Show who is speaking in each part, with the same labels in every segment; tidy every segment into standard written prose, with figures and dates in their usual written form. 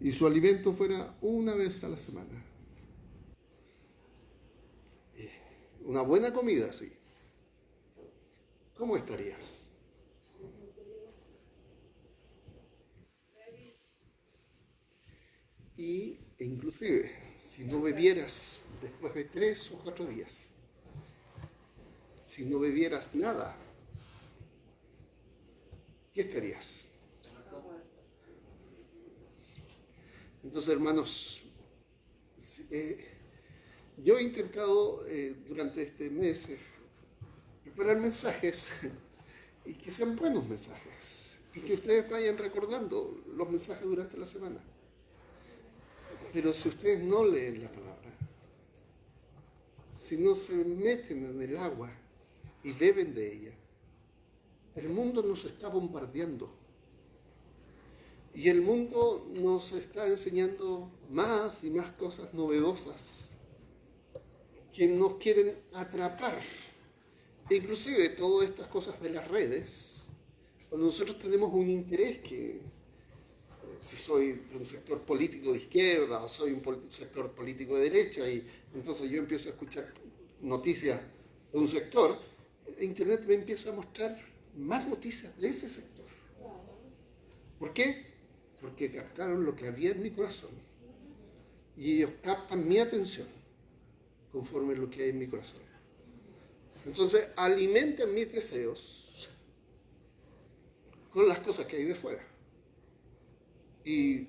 Speaker 1: y su alimento fuera una vez a la semana. Una buena comida, sí. ¿Cómo estarías? E inclusive, si no bebieras después de 3 o 4 días, si no bebieras nada, ¿qué estarías? Entonces, hermanos, yo he intentado durante este mes preparar mensajes y que sean buenos mensajes y que ustedes vayan recordando los mensajes durante la semana. Pero si ustedes no leen la palabra, si no se meten en el agua y beben de ella, el mundo nos está bombardeando. Y el mundo nos está enseñando más y más cosas novedosas que nos quieren atrapar. Inclusive todas estas cosas de las redes, cuando nosotros tenemos un interés que, si soy de un sector político de izquierda o soy un sector político de derecha, y entonces yo empiezo a escuchar noticias de un sector, Internet me empieza a mostrar más noticias de ese sector. ¿Por qué? Porque captaron lo que había en mi corazón y ellos captan mi atención conforme a lo que hay en mi corazón. Entonces alimentan mis deseos con las cosas que hay de fuera y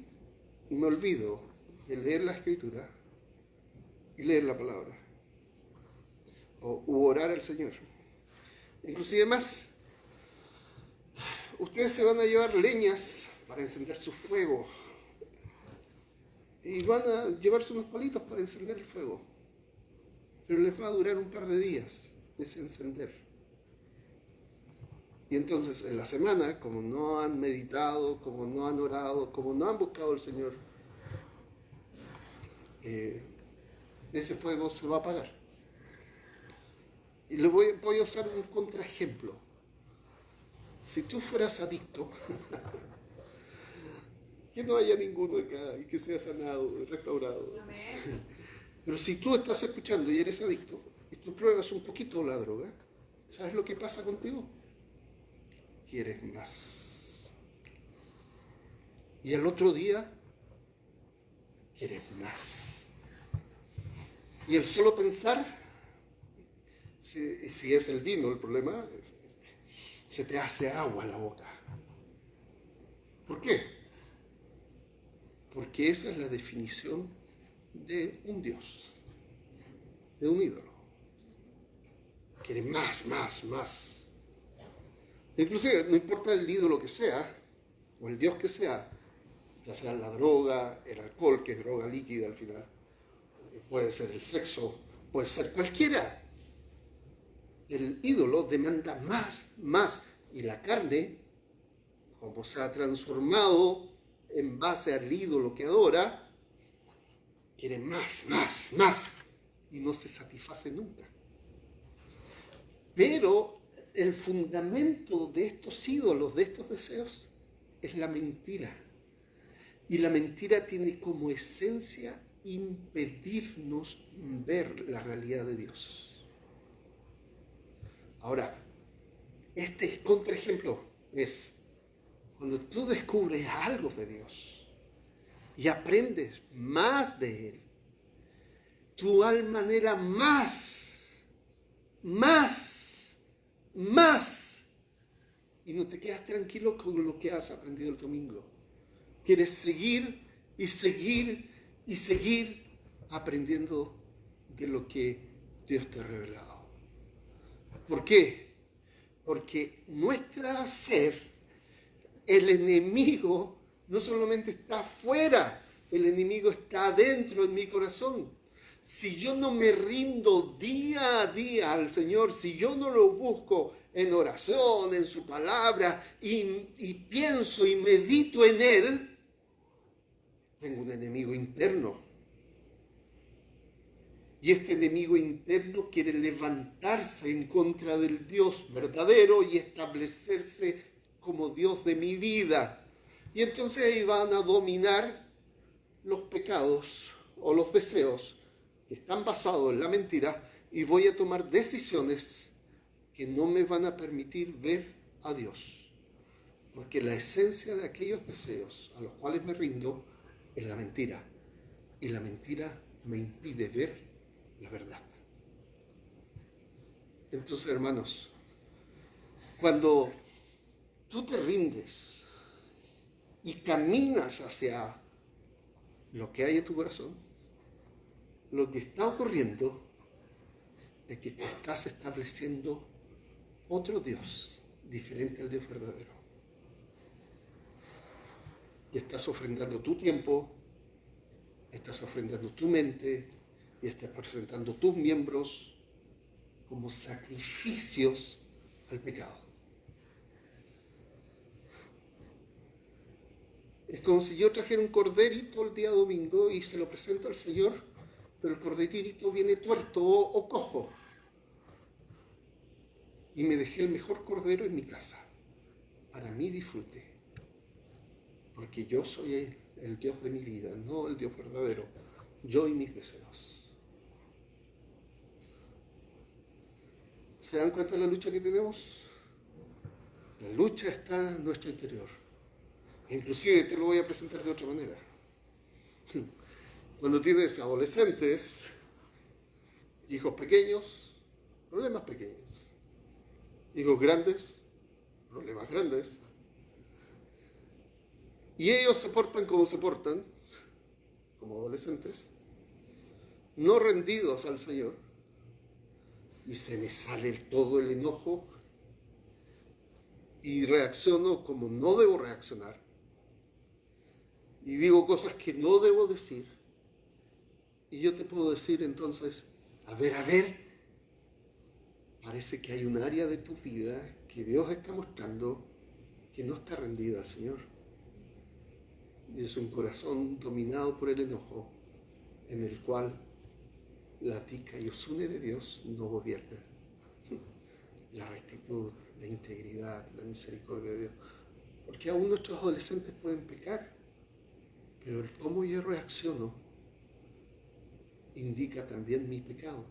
Speaker 1: me olvido de leer la Escritura y leer la palabra u orar al Señor. Inclusive más, ustedes se van a llevar leñas para encender su fuego y van a llevarse unos palitos para encender el fuego, pero les va a durar un par de días ese encender. Y entonces en la semana, como no han meditado, como no han orado, como no han buscado al Señor, ese fuego se va a apagar. Y le voy a usar un contraejemplo. Si tú fueras adicto, que no haya ninguno acá y que sea sanado, restaurado. Amén. Pero si tú estás escuchando y eres adicto, y tú pruebas un poquito la droga, ¿sabes lo que pasa contigo? Quieres más. Y al otro día, quieres más. Y el solo pensar, si es el vino el problema, se te hace agua en la boca. ¿Por qué? Porque esa es la definición de un Dios, de un ídolo. Quiere más, más, más. Inclusive, no importa el ídolo que sea, o el Dios que sea, ya sea la droga, el alcohol, que es droga líquida al final, puede ser el sexo, puede ser cualquiera. El ídolo demanda más, más, y la carne, como se ha transformado en base al ídolo que adora, quiere más, más, más, y no se satisface nunca. Pero el fundamento de estos ídolos, de estos deseos, es la mentira. Y la mentira tiene como esencia impedirnos ver la realidad de Dios. Ahora, este contraejemplo es cuando tú descubres algo de Dios y aprendes más de Él, tu alma anhela más, más, más, y no te quedas tranquilo con lo que has aprendido el domingo. Quieres seguir y seguir y seguir aprendiendo de lo que Dios te ha revelado. ¿Por qué? Porque nuestra ser, el enemigo, no solamente está afuera, el enemigo está adentro en mi corazón. Si yo no me rindo día a día al Señor, si yo no lo busco en oración, en su palabra, y pienso y medito en Él, tengo un enemigo interno. Y este enemigo interno quiere levantarse en contra del Dios verdadero y establecerse como Dios de mi vida. Y entonces ahí van a dominar los pecados o los deseos que están basados en la mentira y voy a tomar decisiones que no me van a permitir ver a Dios. Porque la esencia de aquellos deseos a los cuales me rindo es la mentira. Y la mentira me impide ver la verdad. Entonces, hermanos, cuando tú te rindes y caminas hacia lo que hay en tu corazón, lo que está ocurriendo es que te estás estableciendo otro Dios diferente al Dios verdadero. Y estás ofrendando tu tiempo, estás ofrendando tu mente y estás presentando tus miembros como sacrificios al pecado. Es como si yo trajera un corderito el día domingo y se lo presento al Señor, pero el corderito viene tuerto o cojo. Y me dejé el mejor cordero en mi casa, para mi disfrute. Porque yo soy el Dios de mi vida, no el Dios verdadero. Yo y mis deseos. ¿Se dan cuenta de la lucha que tenemos? La lucha está en nuestro interior. Inclusive te lo voy a presentar de otra manera. Cuando tienes adolescentes, hijos pequeños, problemas pequeños. Hijos grandes, problemas grandes. Y ellos se portan como se portan, como adolescentes, no rendidos al Señor. Y se me sale todo el enojo y reacciono como no debo reaccionar. Y digo cosas que no debo decir. Y yo te puedo decir entonces, a ver, parece que hay un área de tu vida que Dios está mostrando que no está rendida al Señor. Y es un corazón dominado por el enojo, en el cual la pica y osune de Dios no gobierna. La rectitud, la integridad, la misericordia de Dios. Porque aún nuestros adolescentes pueden pecar, pero el cómo yo reacciono indica también mi pecado.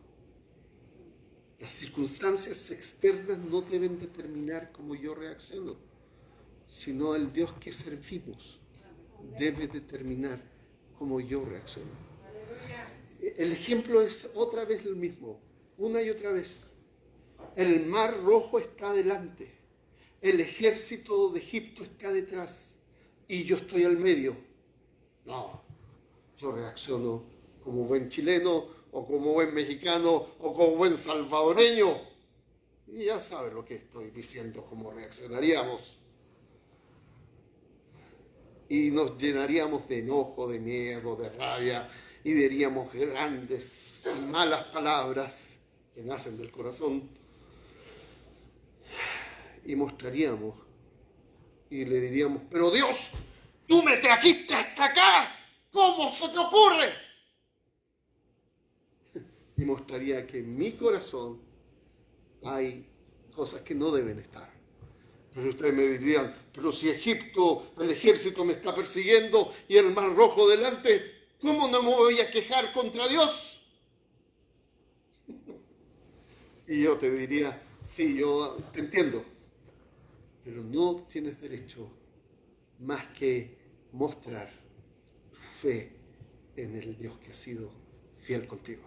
Speaker 1: Las circunstancias externas no deben determinar cómo yo reacciono, sino el Dios que servimos debe determinar cómo yo reacciono. El ejemplo es otra vez el mismo, una y otra vez. El mar rojo está delante, el ejército de Egipto está detrás y yo estoy al medio. No, yo reacciono como buen chileno o como buen mexicano o como buen salvadoreño. Y ya sabes lo que estoy diciendo, cómo reaccionaríamos. Y nos llenaríamos de enojo, de miedo, de rabia, y diríamos grandes y malas palabras que nacen del corazón. Y mostraríamos, y le diríamos, pero Dios, tú me trajiste hasta acá, ¿cómo se te ocurre? Y mostraría que en mi corazón hay cosas que no deben estar. Pero ustedes me dirían, pero si Egipto, el ejército me está persiguiendo y el mar rojo delante, ¿cómo no me voy a quejar contra Dios? Y yo te diría, sí, yo te entiendo, pero no tienes derecho más que mostrar tu fe en el Dios que ha sido fiel contigo.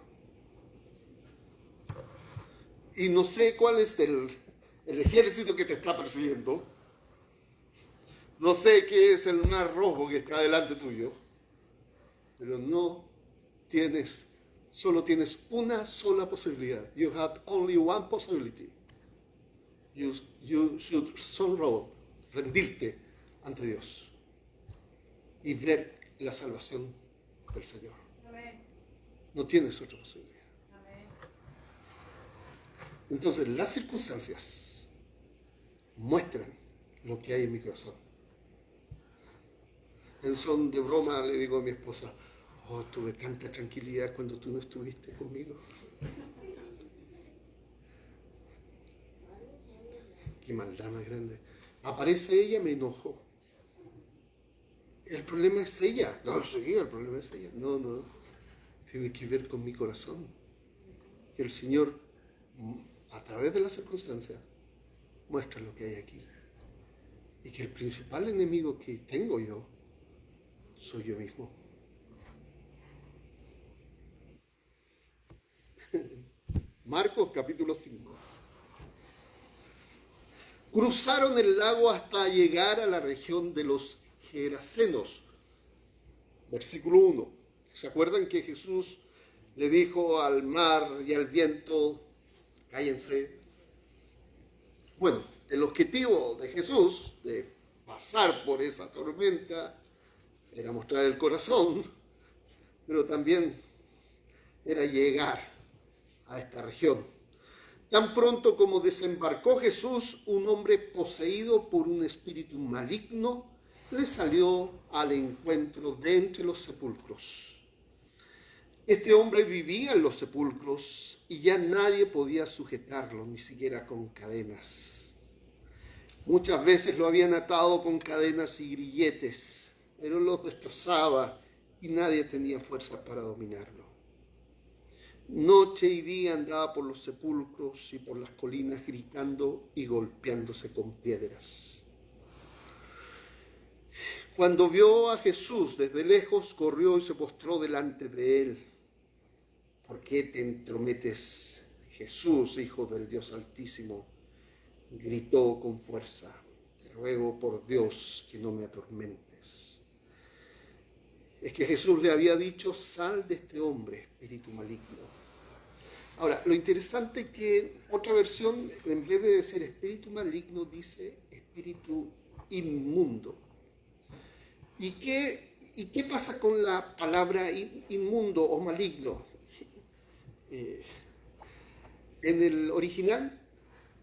Speaker 1: Y no sé cuál es el ejército que te está persiguiendo. No sé qué es el mar rojo que está delante tuyo. Pero solo tienes una sola posibilidad. You have only one possibility. You should sorrow, rendirte ante Dios y ver la salvación del Señor. Amén. No tienes otra posibilidad. Amén. Entonces, las circunstancias muestran lo que hay en mi corazón. En son de broma le digo a mi esposa, oh, tuve tanta tranquilidad cuando tú no estuviste conmigo. Qué maldad más grande. Aparece ella, me enojo. el problema es ella. No, sí, el problema es ella. No, no. Tiene que ver con mi corazón. Que el Señor, a través de las circunstancias, muestra lo que hay aquí. Y que el principal enemigo que tengo yo soy yo mismo. Marcos capítulo 5. Cruzaron el lago hasta llegar a la región de los Gerasenos. Versículo 1. ¿Se acuerdan que Jesús le dijo al mar y al viento, cállense? Bueno, el objetivo de Jesús, de pasar por esa tormenta, era mostrar el corazón, pero también era llegar a esta región. Tan pronto como desembarcó Jesús, un hombre poseído por un espíritu maligno le salió al encuentro de entre los sepulcros. Este hombre vivía en los sepulcros y ya nadie podía sujetarlo, ni siquiera con cadenas. Muchas veces lo habían atado con cadenas y grilletes, pero los destrozaba y nadie tenía fuerza para dominarlo. Noche y día andaba por los sepulcros y por las colinas gritando y golpeándose con piedras. Cuando vio a Jesús desde lejos, corrió y se postró delante de él. ¿Por qué te entrometes, Jesús, Hijo del Dios Altísimo? Gritó con fuerza. Te ruego por Dios que no me atormentes. Es que Jesús le había dicho, sal de este hombre, espíritu maligno. Ahora, lo interesante es que otra versión, en vez de decir espíritu maligno, dice espíritu inmundo. ¿Y qué pasa con la palabra inmundo o maligno? En el original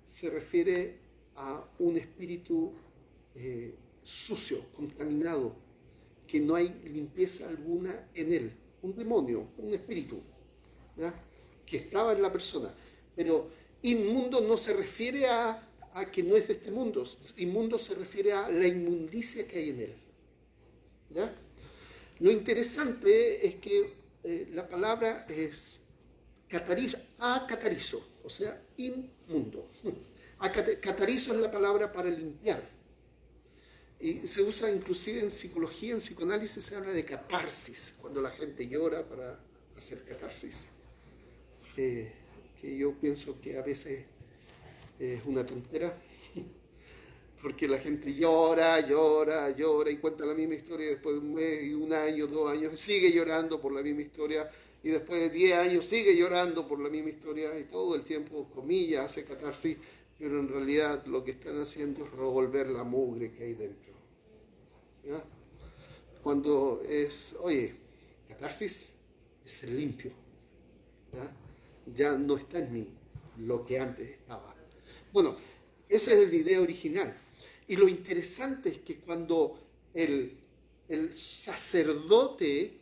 Speaker 1: se refiere a un espíritu sucio, contaminado, que no hay limpieza alguna en él. Un demonio, un espíritu, ¿ya?, que estaba en la persona. Pero inmundo no se refiere a que no es de este mundo. Inmundo se refiere a la inmundicia que hay en él, ¿ya? Lo interesante es que la palabra es acatarizo, o sea, inmundo. Catarizo es la palabra para limpiar. Y se usa inclusive en psicología, en psicoanálisis se habla de catarsis, cuando la gente llora para hacer catarsis. Que yo pienso que a veces es una tontera, porque la gente llora y cuenta la misma historia después de un mes y un año, 2 años, sigue llorando por la misma historia, y después de 10 años sigue llorando por la misma historia, y todo el tiempo, comillas, hace catarsis, pero en realidad lo que están haciendo es revolver la mugre que hay dentro, ¿ya? Cuando catarsis es ser limpio, ¿ya? Ya no está en mí lo que antes estaba. Bueno, esa es la idea original. Y lo interesante es que cuando el sacerdote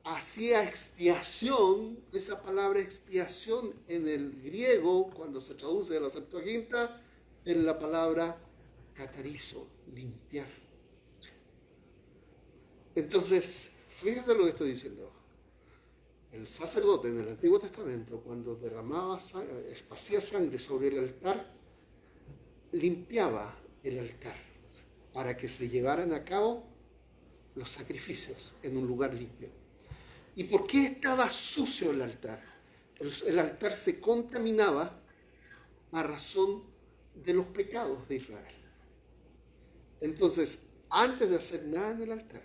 Speaker 1: hacía expiación, esa palabra expiación en el griego, cuando se traduce de la Septuaginta, es la palabra catarizo, limpiar. Entonces, fíjense lo que estoy diciendo. El sacerdote en el Antiguo Testamento, cuando esparcía sangre sobre el altar, limpiaba el altar para que se llevaran a cabo los sacrificios en un lugar limpio. ¿Y por qué estaba sucio el altar? El altar se contaminaba a razón de los pecados de Israel. Entonces, antes de hacer nada en el altar,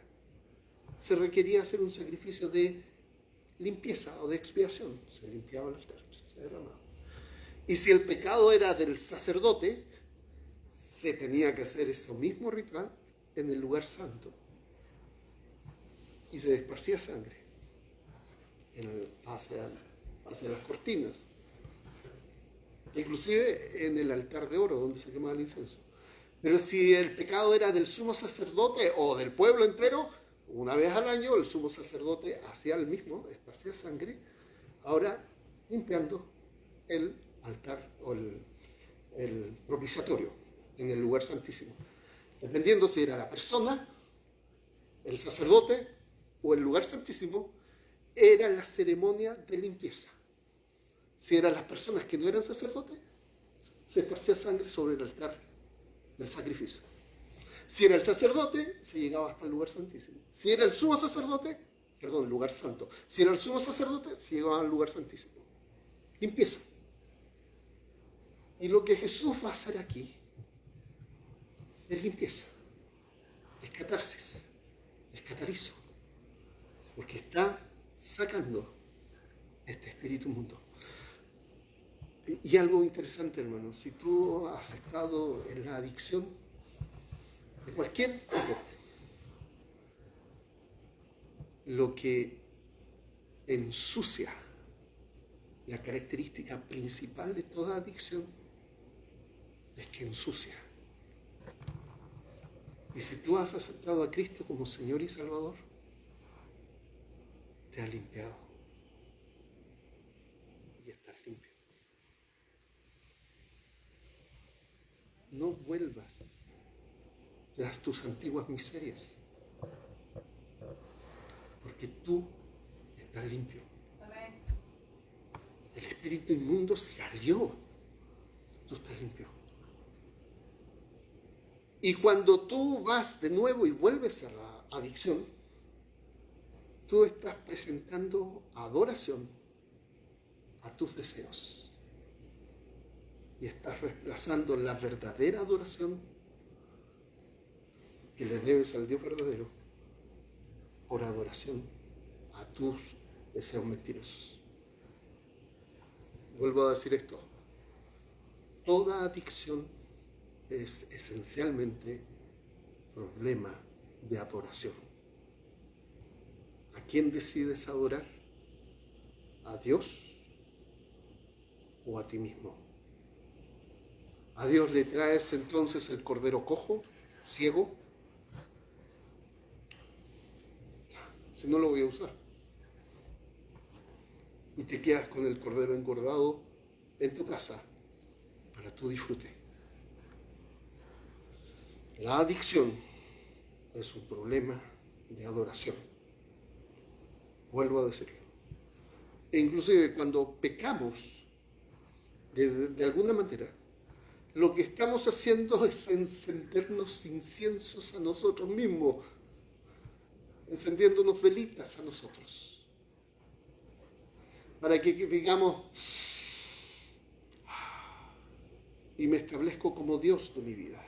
Speaker 1: se requería hacer un sacrificio de limpieza o de expiación. Se limpiaba el altar, se derramaba. Y si el pecado era del sacerdote, se tenía que hacer ese mismo ritual en el lugar santo. Y se esparcía sangre hacia las cortinas. Inclusive en el altar de oro donde se quemaba el incienso. Pero si el pecado era del sumo sacerdote o del pueblo entero, una vez al año el sumo sacerdote hacía el mismo, esparcía sangre, ahora limpiando el altar o el propiciatorio en el lugar santísimo. Dependiendo si era la persona el sacerdote o el lugar santísimo era la ceremonia de limpieza. Si eran las personas que no eran sacerdotes, se esparcía sangre sobre el altar del sacrificio. Si era el sacerdote, se llegaba hasta el lugar santísimo. Si era el sumo sacerdote, perdón, el lugar santo. Si era el sumo sacerdote, se llegaba al lugar santísimo. Limpieza. Y lo que Jesús va a hacer aquí es limpieza, es catarsis, es catarizo, porque está sacando este espíritu inmundo. Y algo interesante, hermano, si tú has estado en la adicción de cualquier tipo, lo que ensucia, la característica principal de toda adicción es que ensucia. Y si tú has aceptado a Cristo como Señor y Salvador, te ha limpiado y estás limpio. No vuelvas tras tus antiguas miserias, porque tú estás limpio. El espíritu inmundo salió, tú estás limpio. Y cuando tú vas de nuevo y vuelves a la adicción, tú estás presentando adoración a tus deseos. Y estás reemplazando la verdadera adoración que le debes al Dios verdadero por adoración a tus deseos mentirosos. Vuelvo a decir esto. Toda adicción es esencialmente problema de adoración. ¿A quién decides adorar? ¿A Dios o a ti mismo? ¿A Dios le traes entonces el cordero cojo, ciego? Si no lo voy a usar. Y te quedas con el cordero engordado en tu casa para tu disfrute. La adicción es un problema de adoración. Vuelvo a decirlo. E inclusive cuando pecamos, de alguna manera, lo que estamos haciendo es encendernos inciensos a nosotros mismos, encendiéndonos velitas a nosotros, para que digamos, y me establezco como Dios de mi vida.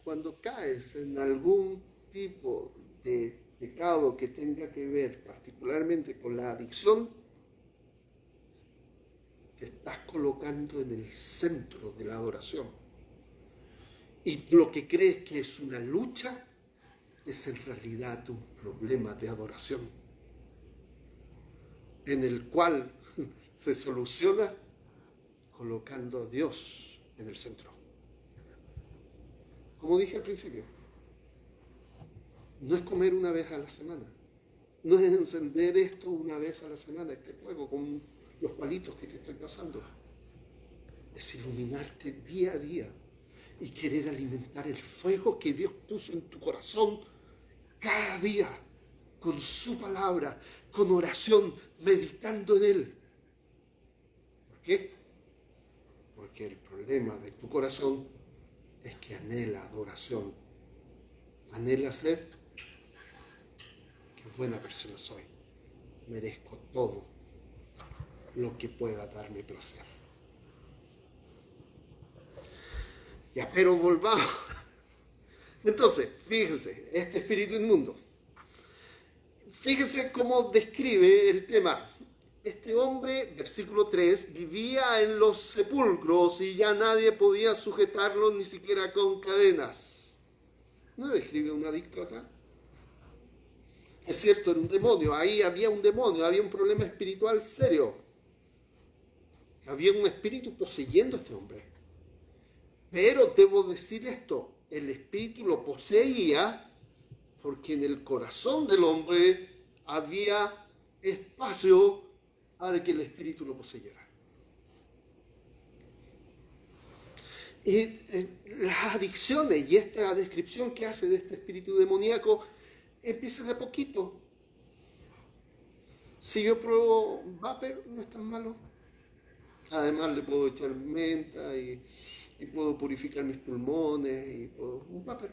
Speaker 1: Cuando caes en algún tipo de pecado que tenga que ver particularmente con la adicción, te estás colocando en el centro de la adoración. Y lo que crees que es una lucha es en realidad un problema de adoración, en el cual se soluciona colocando a Dios en el centro. Como dije al principio, no es comer una vez a la semana, no es encender esto una vez a la semana, este fuego con los palitos que te estoy pasando. Es iluminarte día a día y querer alimentar el fuego que Dios puso en tu corazón cada día, con su palabra, con oración, meditando en Él. ¿Por qué? Porque el problema de tu corazón es que anhela adoración, anhela ser qué buena persona soy, merezco todo lo que pueda darme placer. Ya, pero volvamos. Entonces, fíjense, este espíritu inmundo. Fíjense cómo describe el tema. Este hombre, versículo 3, vivía en los sepulcros y ya nadie podía sujetarlo ni siquiera con cadenas. ¿No describe un adicto acá? Es cierto, era un demonio, ahí había un demonio, había un problema espiritual serio. Había un espíritu poseyendo a este hombre. Pero debo decir esto, el espíritu lo poseía porque en el corazón del hombre había espacio para que el espíritu lo poseyera. Y las adicciones y esta descripción que hace de este espíritu demoníaco empieza de a poquito. Si yo pruebo vapor, no es tan malo. Además le puedo echar menta y puedo purificar mis pulmones y puedo un vapor,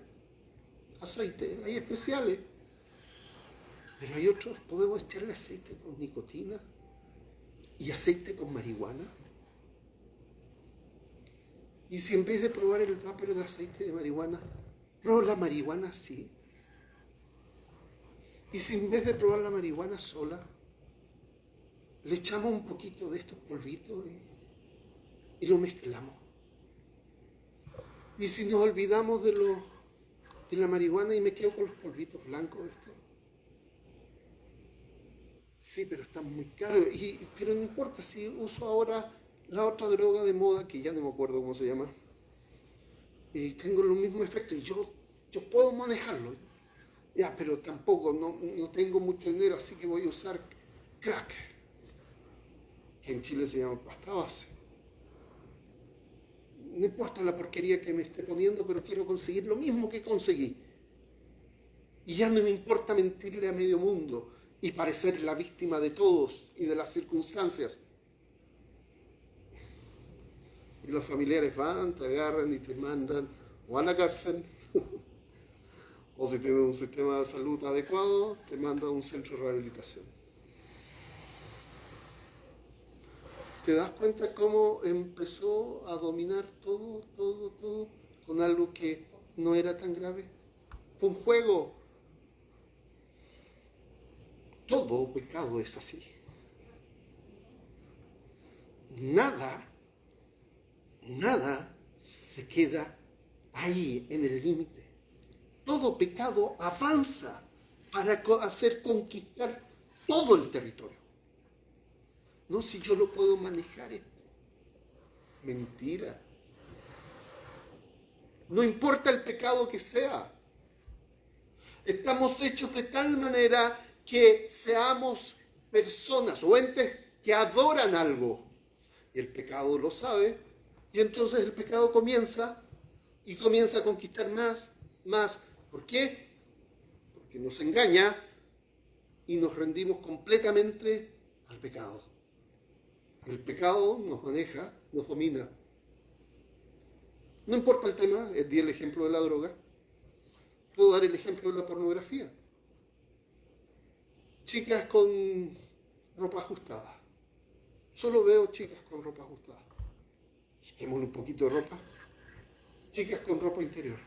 Speaker 1: aceite, hay especiales. Pero hay otros, podemos echarle aceite con nicotina y aceite con marihuana. Y si en vez de probar el vapor de aceite de marihuana, pruebo la marihuana así. Y si en vez de probar la marihuana sola, le echamos un poquito de estos polvitos y lo mezclamos. Y si nos olvidamos de la marihuana y me quedo con los polvitos blancos estos. Sí, pero están muy caros. Pero no importa, si uso ahora la otra droga de moda, que ya no me acuerdo cómo se llama, y tengo los mismos efectos, y yo puedo manejarlo. Ya, pero tampoco, no tengo mucho dinero, así que voy a usar crack, que en Chile se llama pasta base. No importa la porquería que me esté poniendo, pero quiero conseguir lo mismo que conseguí. Y ya no me importa mentirle a medio mundo y parecer la víctima de todos y de las circunstancias. Y los familiares van, te agarran y te mandan o a la cárcel, o si tienes un sistema de salud adecuado, te mandan a un centro de rehabilitación. ¿Te das cuenta cómo empezó a dominar todo, con algo que no era tan grave? Fue un juego. Todo pecado es así. Nada se queda ahí en el límite. Todo pecado avanza para hacer conquistar todo el territorio. No, si yo lo puedo manejar esto. Mentira. No importa el pecado que sea. Estamos hechos de tal manera que seamos personas o entes que adoran algo. Y el pecado lo sabe. Y entonces el pecado comienza a conquistar más. ¿Por qué? Porque nos engaña y nos rendimos completamente al pecado. El pecado nos maneja, nos domina. No importa el tema, di el ejemplo de la droga. Puedo dar el ejemplo de la pornografía. Chicas con ropa ajustada. Solo veo chicas con ropa ajustada. Quitémosle un poquito de ropa. Chicas con ropa interior.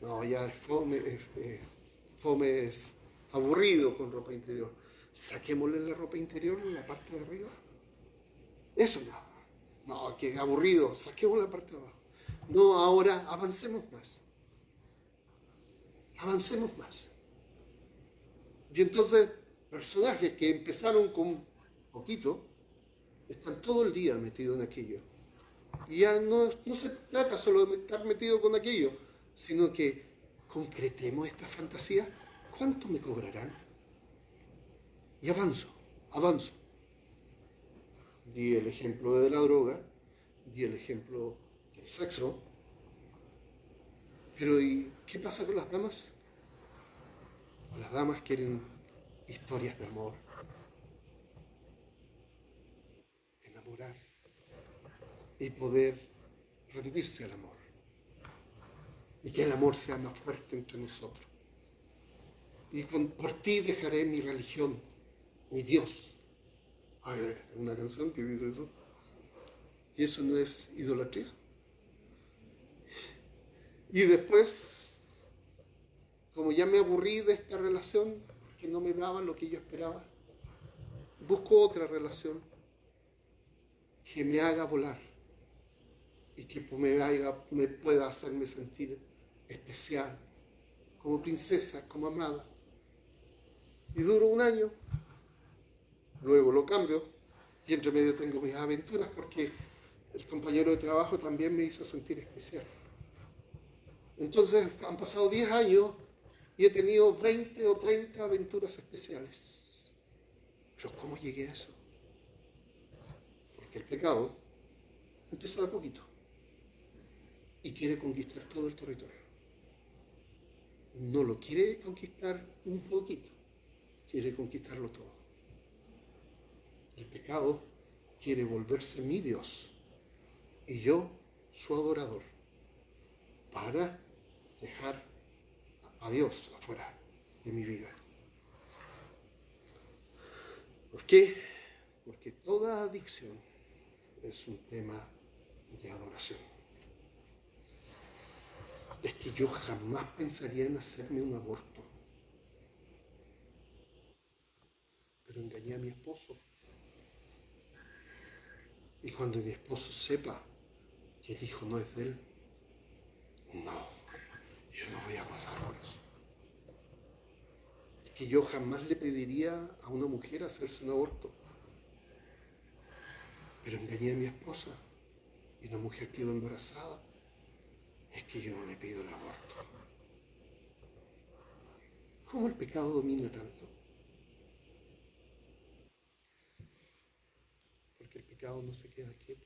Speaker 1: No, ya es fome es aburrido con ropa interior. Saquémosle la ropa interior en la parte de arriba. Eso nada. No, que aburrido. Saquemos la parte de abajo. No, ahora avancemos más. Avancemos más. Y entonces, personajes que empezaron con poquito, están todo el día metidos en aquello. Y ya no se trata solo de estar metido con aquello, sino que concretemos esta fantasía. ¿Cuánto me cobrarán? Y avanzo. Di el ejemplo de la droga, di el ejemplo del sexo. Pero ¿y qué pasa con las damas? Las damas quieren historias de amor, enamorarse y poder rendirse al amor. Y que el amor sea más fuerte entre nosotros. Y por ti dejaré mi religión, mi Dios. Hay una canción que dice eso. Y eso no es idolatría. Y después, como ya me aburrí de esta relación, porque no me daba lo que yo esperaba, busco otra relación que me haga volar y que me pueda hacerme sentir especial, como princesa, como amada. Y duro un año, luego lo cambio y entre medio tengo mis aventuras porque el compañero de trabajo también me hizo sentir especial. Entonces han pasado 10 años y he tenido 20 o 30 aventuras especiales. Pero ¿cómo llegué a eso? Porque el pecado empieza de poquito. quiere conquistar todo el territorio. No lo quiere conquistar un poquito, quiere conquistarlo todo. El pecado quiere volverse mi Dios y yo su adorador, para dejar a Dios afuera de mi vida. ¿Por qué? Porque toda adicción es un tema de adoración. Es que yo jamás pensaría en hacerme un aborto, pero engañé a mi esposo. Y cuando mi esposo sepa que el hijo no es de él, no, yo no voy a pasar por eso. Es que yo jamás le pediría a una mujer hacerse un aborto, pero engañé a mi esposa y la mujer quedó embarazada. Es que yo no le pido el aborto. ¿Cómo el pecado domina tanto? Porque el pecado no se queda quieto.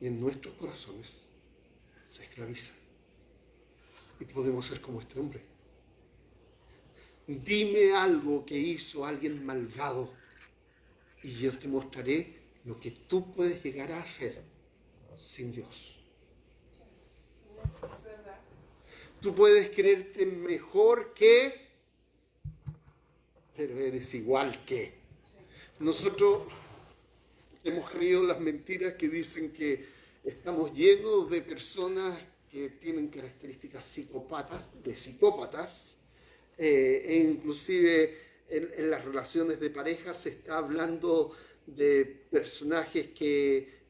Speaker 1: Y en nuestros corazones se esclaviza. Y podemos ser como este hombre. Dime algo que hizo alguien malvado y yo te mostraré lo que tú puedes llegar a hacer sin Dios. Tú puedes creerte mejor que, pero eres igual que. Nosotros hemos creído las mentiras que dicen que estamos llenos de personas que tienen características psicópatas, e inclusive en las relaciones de pareja se está hablando de personajes que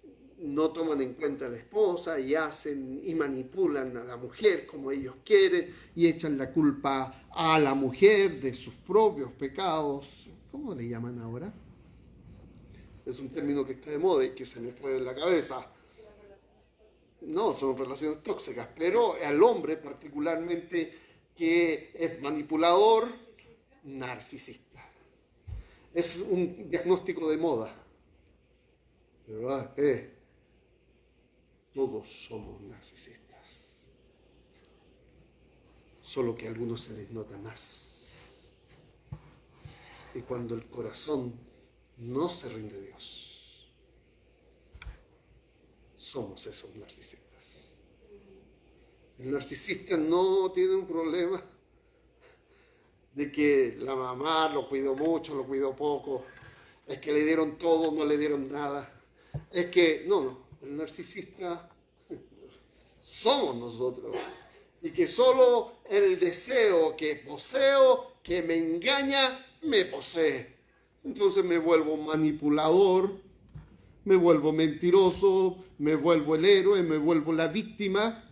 Speaker 1: no toman en cuenta a la esposa y hacen y manipulan a la mujer como ellos quieren y echan la culpa a la mujer de sus propios pecados. ¿Cómo le llaman ahora? Es un término que está de moda y que se me fue de la cabeza. No, son relaciones tóxicas, pero al hombre particularmente que es manipulador, narcisista. Es un diagnóstico de moda. ¿Verdad? Todos somos narcisistas. Solo que a algunos se les nota más. Y cuando el corazón no se rinde a Dios, somos esos narcisistas. El narcisista no tiene un problema de que la mamá lo cuidó mucho, lo cuidó poco, es que le dieron todo, no le dieron nada. Es que, no, el narcisista somos nosotros. Y que solo el deseo que poseo, que me engaña, me posee. Entonces me vuelvo manipulador, me vuelvo mentiroso, me vuelvo el héroe, me vuelvo la víctima.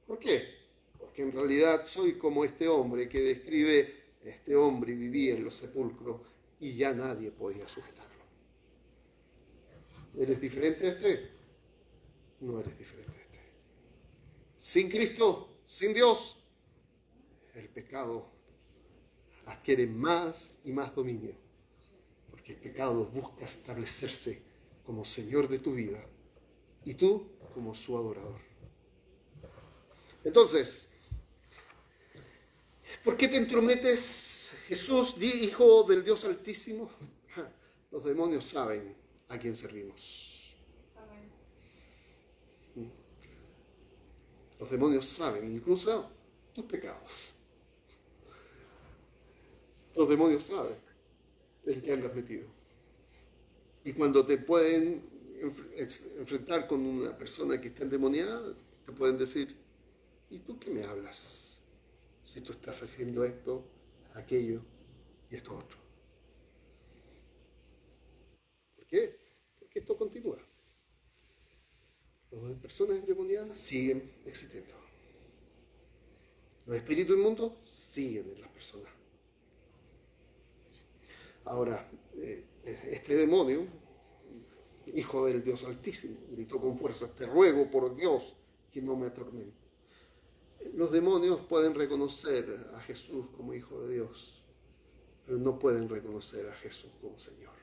Speaker 1: ¿Por qué? Porque en realidad soy como este hombre que describe, este hombre vivía en los sepulcros y ya nadie podía sujetarlo. ¿Eres diferente a este? No eres diferente a este. Sin Cristo, sin Dios, el pecado adquiere más y más dominio. Porque el pecado busca establecerse como Señor de tu vida y tú como su adorador. Entonces, ¿por qué te entrometes, Jesús, Hijo del Dios Altísimo? Los demonios saben a quién servimos. Amén. Los demonios saben incluso tus pecados. Los demonios saben en qué andas metido. Y cuando te pueden enfrentar con una persona que está endemoniada, te pueden decir, ¿y tú qué me hablas? Si tú estás haciendo esto, aquello y esto otro. ¿Por qué? Porque esto continúa. Las personas endemoniadas siguen existiendo. Los espíritus inmundos siguen en las personas. Ahora, este demonio, hijo del Dios Altísimo, gritó con fuerza, te ruego por Dios que no me atormente. Los demonios pueden reconocer a Jesús como Hijo de Dios, pero no pueden reconocer a Jesús como Señor.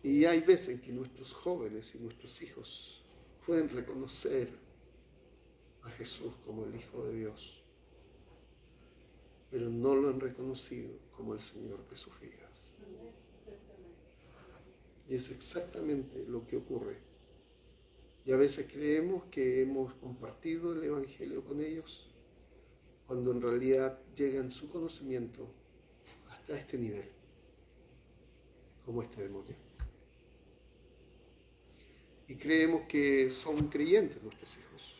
Speaker 1: Y hay veces en que nuestros jóvenes y nuestros hijos pueden reconocer a Jesús como el Hijo de Dios, pero no lo han reconocido como el Señor de sus vidas. Y es exactamente lo que ocurre. Y a veces creemos que hemos compartido el Evangelio con ellos, cuando en realidad llegan su conocimiento hasta este nivel, como este demonio. Y creemos que son creyentes nuestros hijos,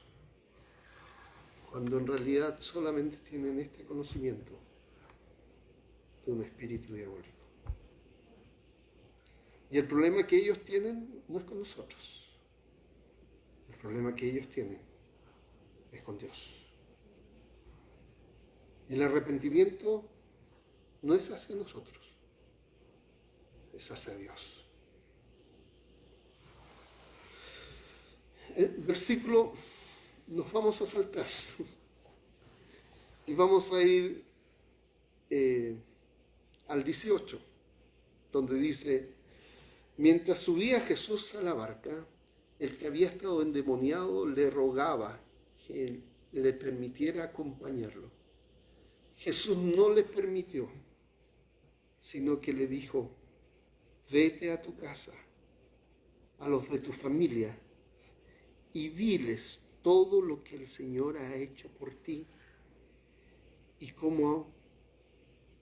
Speaker 1: cuando en realidad solamente tienen este conocimiento de un espíritu diabólico. Y el problema que ellos tienen no es con nosotros. El problema que ellos tienen es con Dios. Y el arrepentimiento no es hacia nosotros, es hacia Dios. El versículo nos vamos a saltar y vamos a ir al 18, donde dice: mientras subía Jesús a la barca, el que había estado endemoniado le rogaba que le permitiera acompañarlo. Jesús no le permitió, sino que le dijo: vete a tu casa, a los de tu familia, y diles todo lo que el Señor ha hecho por ti y cómo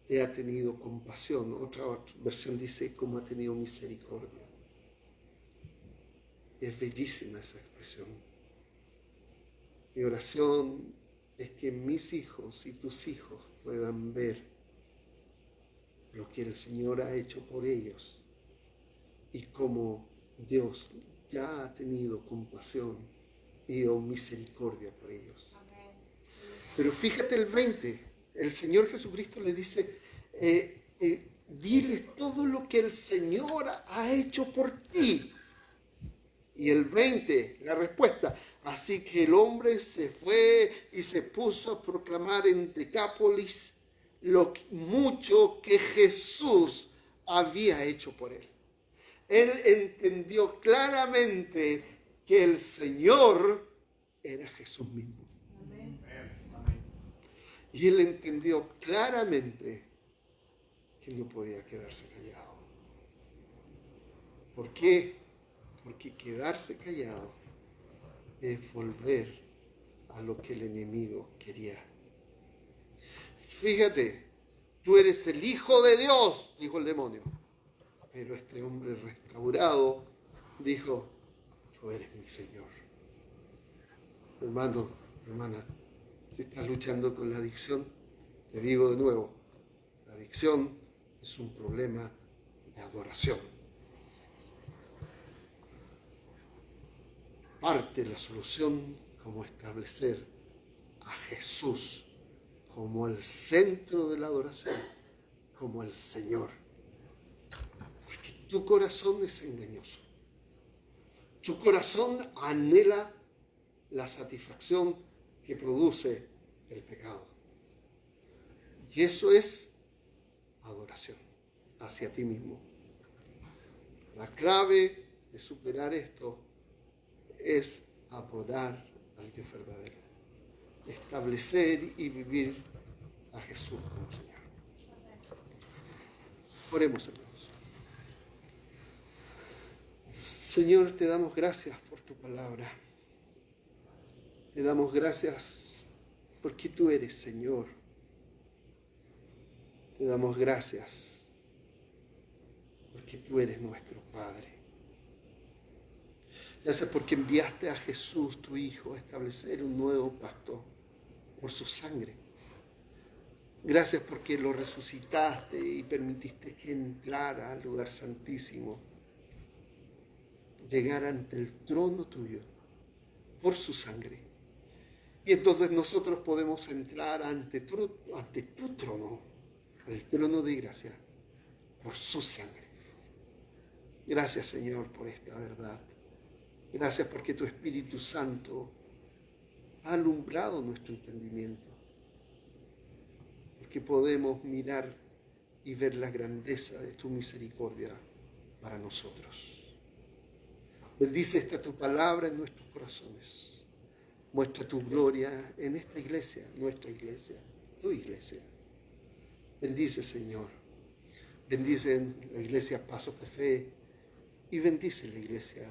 Speaker 1: te ha tenido compasión. Otra versión dice cómo ha tenido misericordia. Y es bellísima esa expresión. Mi oración es que mis hijos y tus hijos puedan ver lo que el Señor ha hecho por ellos y cómo Dios ya ha tenido compasión y misericordia por ellos. Amén. Pero fíjate el 20, el Señor Jesucristo le dice: diles todo lo que el Señor ha hecho por ti. Y el 20, la respuesta: así que el hombre se fue y se puso a proclamar en Decápolis lo mucho que Jesús había hecho por él. Él entendió claramente que el Señor era Jesús mismo. Amén. Y él entendió claramente que no podía quedarse callado. ¿Por qué? Porque quedarse callado es volver a lo que el enemigo quería. Fíjate, tú eres el Hijo de Dios, dijo el demonio. Pero este hombre restaurado dijo: tú eres mi Señor. Hermano, hermana, si estás luchando con la adicción, te digo de nuevo, la adicción es un problema de adoración. Parte de la solución como establecer a Jesús como el centro de la adoración, como el Señor. Porque tu corazón es engañoso. Tu corazón anhela la satisfacción que produce el pecado. Y eso es adoración hacia ti mismo. La clave de superar esto es adorar al Dios verdadero. Establecer y vivir a Jesús como Señor. Oremos, hermanos. Señor, te damos gracias por tu palabra. Te damos gracias porque tú eres Señor. Te damos gracias porque tú eres nuestro Padre. Gracias porque enviaste a Jesús, tu Hijo, a establecer un nuevo pacto por su sangre. Gracias porque lo resucitaste y permitiste que entrara al lugar santísimo, llegara ante el trono tuyo por su sangre. Y entonces nosotros podemos entrar ante tu trono, el trono de gracia, por su sangre. Gracias, Señor, por esta verdad. Gracias porque tu Espíritu Santo ha alumbrado nuestro entendimiento. Porque podemos mirar y ver la grandeza de tu misericordia para nosotros. Bendice esta tu palabra en nuestros corazones. Muestra tu gloria en esta iglesia, nuestra iglesia, tu iglesia. Bendice, Señor. Bendice la iglesia Pasos de Fe y bendice la iglesia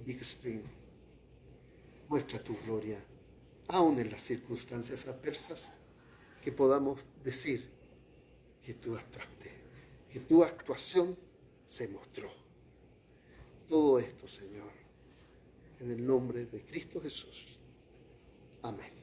Speaker 1: Big Spring. Muestra tu gloria, aun en las circunstancias adversas, que podamos decir que tú actuaste, que tu actuación se mostró. Todo esto, Señor, en el nombre de Cristo Jesús. Amén.